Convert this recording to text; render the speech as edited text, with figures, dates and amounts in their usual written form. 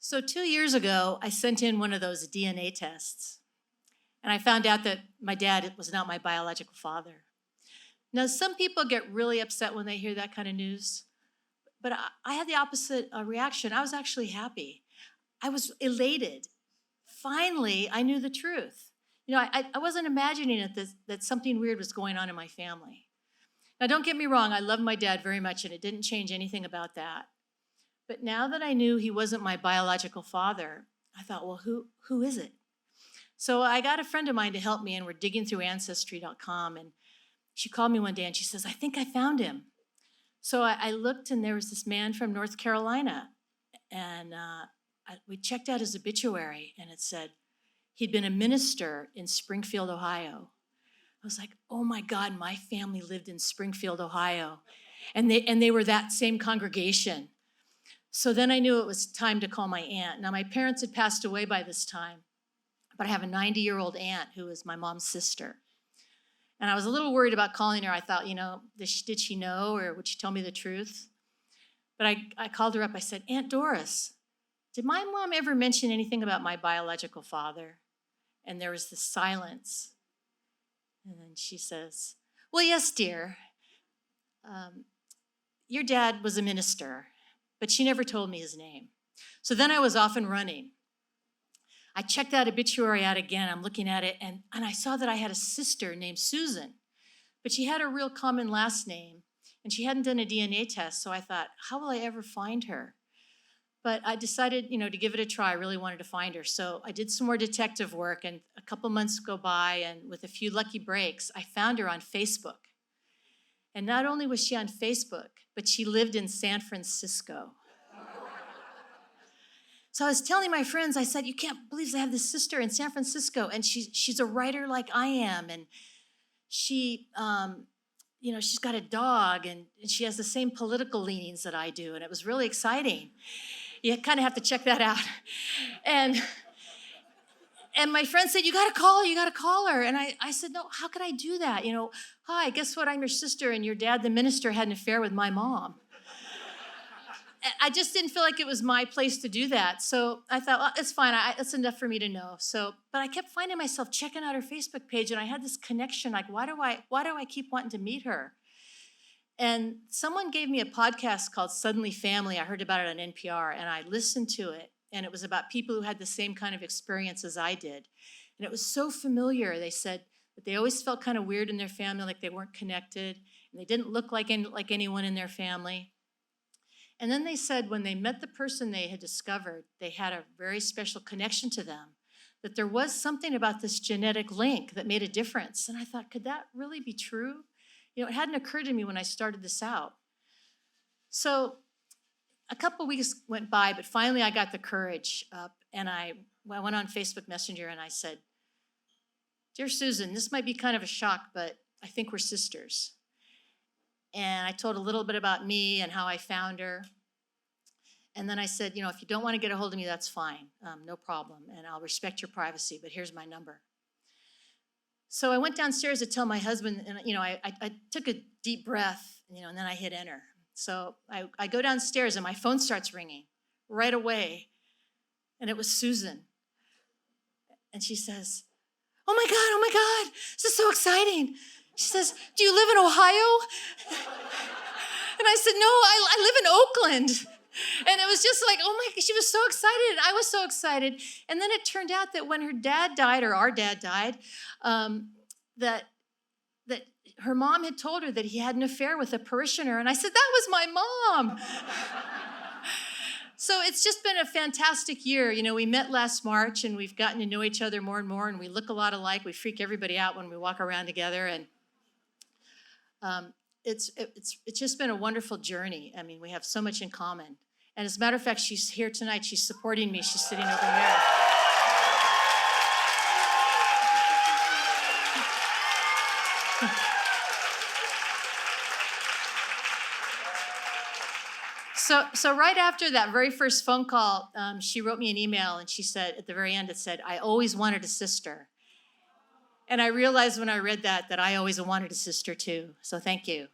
So 2 years ago, I sent in one of those DNA tests, and I found out that my dad was not my biological father. Now, some people get really upset when they hear that kind of news, but I had the opposite reaction. I was actually happy. I was elated. Finally, I knew the truth. I wasn't imagining that something weird was going on in my family. Now, don't get me wrong, I love my dad very much, and it didn't change anything about that. But now that I knew he wasn't my biological father, I thought, well, who is it? So I got a friend of mine to help me, and we're digging through Ancestry.com, and she called me one day, and she says, I think I found him. So I looked, and there was this man from North Carolina, and we checked out his obituary, and it said he'd been a minister in Springfield, Ohio. I was like, oh my God, my family lived in Springfield, Ohio, and they were that same congregation. So then I knew it was time to call my aunt. Now, my parents had passed away by this time, but I have a 90-year-old aunt who is my mom's sister. And I was a little worried about calling her. I thought, did she know, or would she tell me the truth? But I called her up. I said, Aunt Doris, did my mom ever mention anything about my biological father? And there was this silence. And then she says, well, yes, dear. Your dad was a minister, but she never told me his name. So then I was off and running. I checked that obituary out again. I'm looking at it, and I saw that I had a sister named Susan, but she had a real common last name, and she hadn't done a DNA test, so I thought, how will I ever find her? But I decided, to give it a try. I really wanted to find her. So I did some more detective work, and a couple months go by, and with a few lucky breaks, I found her on Facebook. And not only was she on Facebook, but she lived in San Francisco. So I was telling my friends, I said, you can't believe I have this sister in San Francisco, and she's a writer like I am, and she's got a dog, and she has the same political leanings that I do, and it was really exciting. You kind of have to check that out. And my friend said, you got to call her. And I said, no, how could I do that? Hi, guess what? I'm your sister, and your dad, the minister, had an affair with my mom. I just didn't feel like it was my place to do that. So I thought, well, it's fine. It's enough for me to know. But I kept finding myself checking out her Facebook page, and I had this connection, like, why do I keep wanting to meet her? And someone gave me a podcast called Suddenly Family. I heard about it on NPR, and I listened to it, and it was about people who had the same kind of experience as I did. And it was so familiar. They said that they always felt kind of weird in their family, like they weren't connected, and they didn't look like anyone in their family. And then they said when they met the person they had discovered, they had a very special connection to them, that there was something about this genetic link that made a difference. And I thought, could that really be true? It hadn't occurred to me when I started this out. So a couple weeks went by, but finally I got the courage up, and I went on Facebook Messenger, and I said, Dear Susan, this might be kind of a shock, but I think we're sisters. And I told a little bit about me and how I found her. And then I said, if you don't want to get a hold of me, that's fine. No problem. And I'll respect your privacy, but here's my number. So I went downstairs to tell my husband, and I took a deep breath, and then I hit enter. So I go downstairs, and my phone starts ringing right away. And it was Susan. And she says, oh my God, this is so exciting. She says, do you live in Ohio? And I said, no, I live in Oakland. And it was just like, oh my, she was so excited, and I was so excited. And then it turned out that when her dad died, or our dad died, that her mom had told her that he had an affair with a parishioner. And I said, that was my mom. So it's just been a fantastic year. We met last March, and we've gotten to know each other more and more, and we look a lot alike. We freak everybody out when we walk around together, and it's just been a wonderful journey. I mean, we have so much in common. And as a matter of fact, she's here tonight. She's supporting me. She's sitting over here. So right after that very first phone call, she wrote me an email, and she said, at the very end, it said, I always wanted a sister. And I realized when I read that I always wanted a sister too. So thank you.